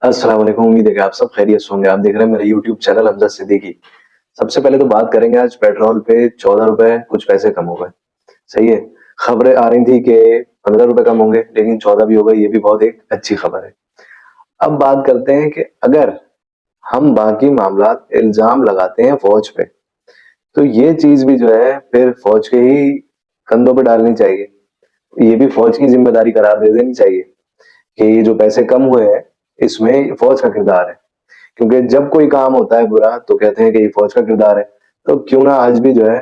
अस्सलाम वालेकुम। उम्मीद है कि आप सब खैरियत से होंगे। आप देख रहे हैं मेरा यूट्यूब चैनल हमजा सिद्दीकी। सबसे पहले तो बात करेंगे, आज पेट्रोल पे 14 रुपए कुछ पैसे कम हो गए। सही है। खबरें आ रही थी कि 15 रुपए कम होंगे, लेकिन 14 भी हो गए। ये भी बहुत एक अच्छी खबर है। अब बात करते हैं कि अगर हम बाकी मामलात इल्जाम लगाते हैं फौज पे, तो ये चीज भी जो है फिर फौज के ही कंधों पे डालनी चाहिए। ये भी फौज की जिम्मेदारी करार दे देनी चाहिए कि ये जो पैसे कम हुए हैं, इसमें फौज का किरदार है। क्योंकि जब कोई काम होता है बुरा तो कहते हैं कि ये फौज का किरदार है। तो क्यों ना आज भी जो है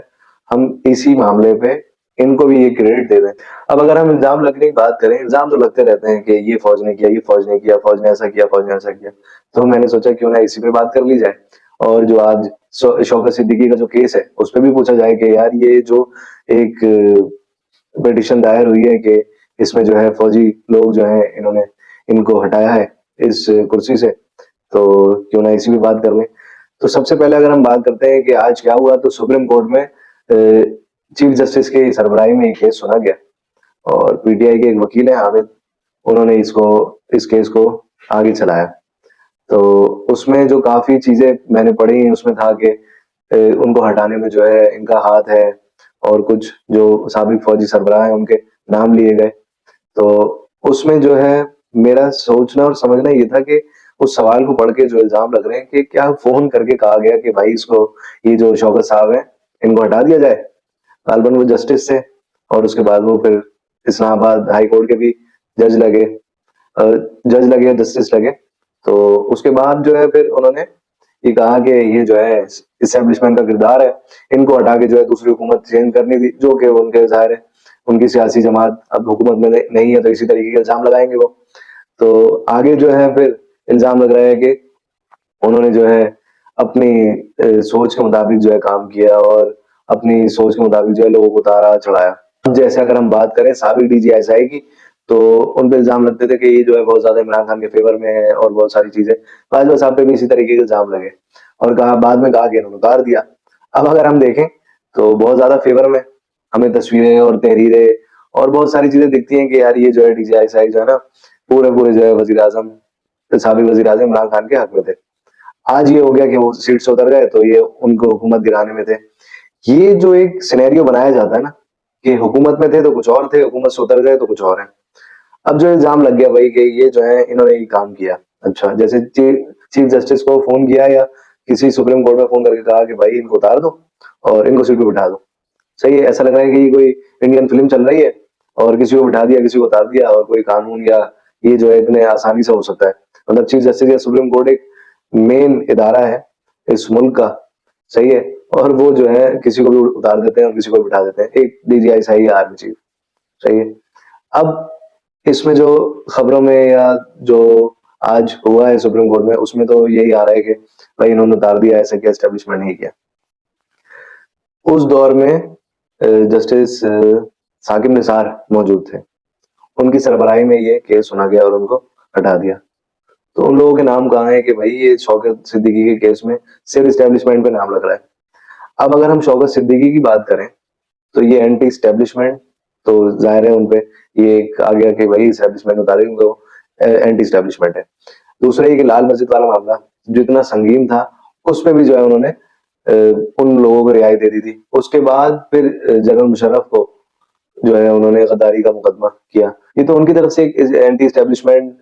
हम इसी मामले पे इनको भी ये क्रेडिट दे दें। अब अगर हम इल्जाम लगने की बात करें, इल्जाम तो लगते रहते हैं कि ये फौज ने किया, ये फौज ने किया, फौज ने ऐसा किया, फौज ने ऐसा किया। तो मैंने सोचा क्यों ना इसी पे बात कर ली जाए। और जो आज शौकत सिद्दीकी का जो केस है, उस पर भी पूछा जाए कि यार ये जो एक पिटीशन दायर हुई है कि इसमें जो है फौजी लोग जो है इन्होंने इनको हटाया है इस कुर्सी से, तो क्यों ना इसी भी बात कर लें। तो सबसे पहले अगर हम बात करते हैं कि आज क्या हुआ, तो सुप्रीम कोर्ट में चीफ जस्टिस की सरबराही में एक केस सुना गया और पीटीआई के एक वकील है हामिद, उन्होंने इस केस को आगे चलाया। तो उसमें जो काफी चीजें मैंने पढ़ी, उसमें था कि उनको हटाने में जो है इनका हाथ है, और कुछ जो साबिक फौजी सरबराह हैं उनके नाम लिए गए। तो उसमें जो है मेरा सोचना और समझना ये था कि उस सवाल को पढ़ के जो इल्जाम लग रहे हैं कि क्या फोन करके कहा गया कि भाई इसको, ये जो शौकत साहब हैं, इनको हटा दिया जाए। गालबन वो जस्टिस थे और उसके बाद वो फिर इस्लामाबाद हाई कोर्ट के भी जज लगे, जज लगे, जस्टिस लगे। तो उसके बाद जो है फिर उन्होंने ये कहा कि ये जो है इस्टेब्लिशमेंट का किरदार है, इनको हटा के जो है दूसरी हुकूमत चेंज करनी थी, जो कि उनके जाहिर है उनकी सियासी जमात अब हुकूमत में नहीं है, तो इसी तरीके के इल्जाम लगाएंगे वो। तो आगे जो है फिर इल्जाम लग रहा है कि उन्होंने जो है अपनी सोच के मुताबिक जो है काम किया और अपनी सोच के मुताबिक जो है लोगों को उतारा चढ़ाया। जैसे अगर हम बात करें साबिक डीजीआईएसआई की, तो उन पे इल्जाम लगते थे कि ये जो है बहुत ज्यादा इमरान खान के फेवर में है और बहुत सारी चीजें। बाजवा साहब पे भी इसी तरीके के इल्जाम लगे और कहा, बाद में कहा कि इन्होंने उतार दिया। अब अगर हम देखें तो बहुत ज्यादा फेवर में हमें तस्वीरें और तहरीरें और बहुत सारी चीजें दिखती हैं कि यार ये जो है डीजीआईएसआई जो है ना, पूरे पूरे जो है वजीर आजम, साबिक वजीर आजम इमरान खान के हक में थे। आज ये हो गया कि वो सीट से उतर गए, तो ये उनको हुकूमत गिराने में थे। ये जो एक सिनेरियो बनाया जाता है ना कि हुकूमत में थे तो कुछ और थे, हुकूमत से उतर गए तो कुछ और है। अब जो इल्जाम लग गया भाई कि ये जो है इन्होंने ये काम किया। अच्छा, जैसे चीफ जस्टिस को फोन किया या किसी सुप्रीम कोर्ट में फोन करके कहा कि भाई इनको उतार दो और इनको सीट पे बिठा दो। सही है, ऐसा लग रहा है कि ये कोई इंडियन फिल्म चल रही है और किसी को बिठा दिया, किसी को उतार दिया, और कोई कानून या ये जो है इतने आसानी से हो सकता है। मतलब चीफ जस्टिस या सुप्रीम कोर्ट एक मेन इदारा है इस मुल्क का। सही है, और वो जो है किसी को भी उतार देते हैं और किसी को बिठा देते हैं, एक डीजीआई सही है, आर्मी चीफ। सही है। अब इसमें जो खबरों में या जो आज हुआ है सुप्रीम कोर्ट में, उसमें तो यही आ रहा है कि भाई इन्होंने उतार दिया, ऐसा किया, एस्टेब्लिशमेंट नहीं किया। उस दौर में जस्टिस साकिब निसार मौजूद थे, उनकी सरबराही में ये केस सुना गया और उनको हटा दिया। तो उन लोगों के नाम कहाँ है कि भाई ये शौकत सिद्दीकी के केस में सिर्फ इस्टेब्लिशमेंट पे नाम लग रहा है। अब अगर हम शौकत सिद्दीकी की बात करें, तो ये एंटी इस्टेब्लिशमेंट, तो जाहिर है उनपे ये एक आ गया कि भाई इस्टेब्लिशमेंट उतारे, उनको एंटी इस्टेब्लिशमेंट है। दूसरा ये कि लाल मस्जिद वाला मामला जो इतना संगीन था, उसमें भी जो है उन्होंने उन लोगों को रिहाई दे दी थी। उसके बाद फिर जनरल मुशर्रफ को जो है उन्होंने गद्दारी का मुकदमा किया। ये तो उनकी तरफ से एक एंटी इस्टेब्लिशमेंट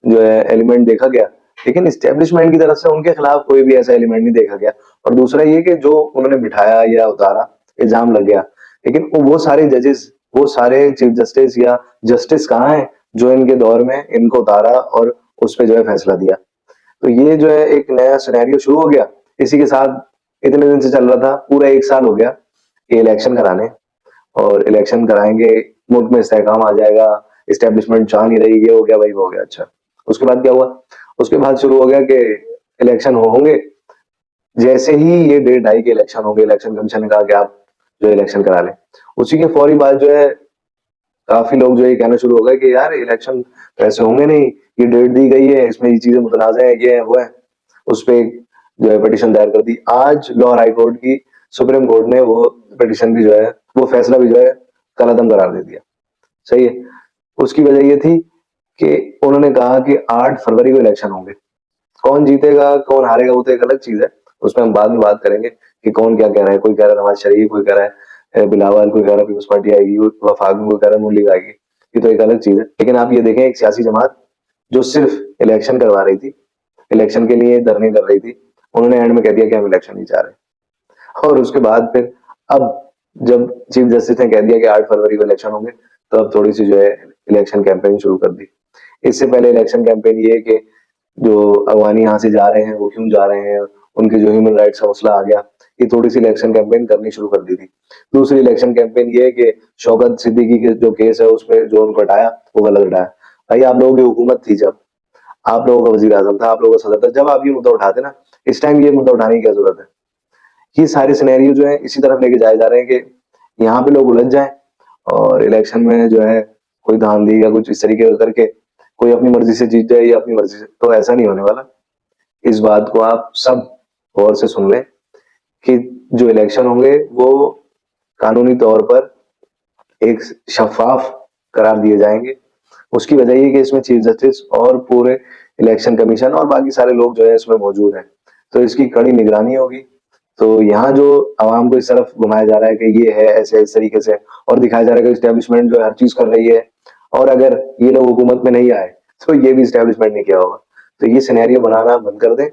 जो है एलिमेंट देखा गया, लेकिन इस्टेब्लिशमेंट की तरफ से उनके खिलाफ कोई भी ऐसा एलिमेंट नहीं देखा गया। और दूसरा ये कि जो उन्होंने बिठाया या उतारा, इल्जाम लग गया, लेकिन वो सारे जजेस, वो सारे चीफ जस्टिस या जस्टिस कहाँ है जो इनके दौर में इनको उतारा और उस पर जो है फैसला दिया। तो ये जो है एक नया सिनेरियो शुरू हो गया। इसी के साथ इतने दिन से चल रहा था, पूरा 1 साल हो गया ये इलेक्शन कराने, और इलेक्शन कराएंगे, मुल्क में इस्तेहकाम आ जाएगा, इस्टेब्लिशमेंट चाह नहीं रही, ये हो गया, भाई वो हो गया। अच्छा, उसके बाद क्या हुआ? उसके बाद शुरू हो गया कि इलेक्शन होंगे। जैसे ही ये डेट आई कि इलेक्शन होंगे, इलेक्शन कमीशन ने कहा कि आप जो इलेक्शन करा लें, उसी के फौरी बाद जो है काफी लोग जो ये कहना शुरू हो गए कि यार इलेक्शन तो ऐसे होंगे नहीं, ये डेट दी गई है, इसमें ये चीजें मुतनाज़ है, ये है वो है। उस पर जो है पिटिशन दायर कर दी। आज लाहौर हाई कोर्ट की सुप्रीम कोर्ट ने वो पिटिशन भी जो है, वो फैसला भी जो है कलअदम करार दे दिया। सही है। उसकी वजह ये थी कि उन्होंने कहा कि 8 फरवरी को इलेक्शन होंगे। कौन जीतेगा कौन हारेगा वो तो एक अलग चीज है, उसमें हम बाद में बात करेंगे कि कौन क्या कह रहा है। कोई कह रहा है नवाज शरीफ, कोई कह रहा है बिलावल, कोई कह रहा है पीपल्स पार्टी आएगी, वफाक में कोई कह रहा है मुरली आएगी। ये तो एक अलग चीज है। लेकिन आप ये देखें, एक सियासी जमात जो सिर्फ इलेक्शन करवा रही थी, इलेक्शन के लिए धरने कर रही थी, उन्होंने एंड में कह दिया कि हम इलेक्शन नहीं चाह रहे। और उसके बाद फिर अब जब चीफ जस्टिस ने कह दिया कि 8 फरवरी को इलेक्शन होंगे, तो अब थोड़ी सी जो है इलेक्शन कैंपेन शुरू कर दी। इससे पहले इलेक्शन कैंपेन ये है कि जो अफगानी यहाँ से जा रहे हैं वो क्यों जा रहे हैं, उनके जो ह्यूमन राइट्स का मसला आ गया, ये थोड़ी सी इलेक्शन कैंपेन करनी शुरू कर दी थी। दूसरी इलेक्शन कैंपेन ये है कि शौकत सिद्दीकी के जो केस है उसमें जो उनको हटाया वो गलत हटाया। भाई आप लोगों की हुकूमत थी, जब आप लोगों का वजीर आजम था, आप लोगों का सदर था, जब आप ये मुद्दा उठाते ना, इस टाइम ये मुद्दा उठाने की क्या जरूरत है। ये सारे सिनेरियो जो है इसी तरफ लेके जाए जा रहे हैं कि यहाँ पे लोग उलझ जाएं और इलेक्शन में जो है कोई धांधली या कुछ इस तरीके का करके कोई अपनी मर्जी से जीत जाए या अपनी मर्जी से, तो ऐसा नहीं होने वाला। इस बात को आप सब गौर से सुन लें कि जो इलेक्शन होंगे वो कानूनी तौर पर एक शफाफ करार दिए जाएंगे। उसकी वजह ये कि इसमें चीफ जस्टिस और पूरे इलेक्शन कमीशन और बाकी सारे लोग जो है इसमें मौजूद हैं, तो इसकी कड़ी निगरानी होगी। तो यहाँ जो आवाम को इस तरफ घुमाया जा रहा है कि ये है ऐसे इस तरीके से, और दिखाया जा रहा है कि इस्टेब्लिशमेंट जो है हर चीज कर रही है, और अगर ये लोग हुकूमत में नहीं आए तो ये भी इस्टेब्लिशमेंट ने किया होगा। तो ये सिनेरियो बनाना बंद कर दें,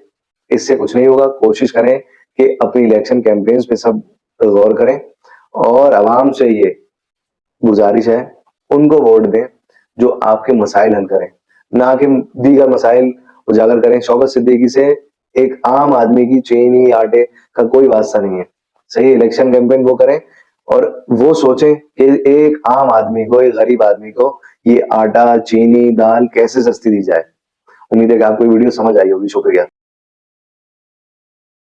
इससे कुछ नहीं होगा। कोशिश करें कि अपनी इलेक्शन कैंपेन्स पे सब गौर करें, और आवाम से ये गुजारिश है उनको वोट दें जो आपके मसाइल हल करें, ना कि दीगर मसाइल उजागर करें। शौकत सिद्दीकी से एक आम आदमी की चीनी आटे का कोई वास्ता नहीं है। सही इलेक्शन कैंपेन वो करें और वो सोचें कि एक आम आदमी को, एक गरीब आदमी को ये आटा, चीनी, दाल कैसे सस्ती दी जाए। उम्मीद है कि आपको वीडियो समझ आई होगी। शुक्रिया।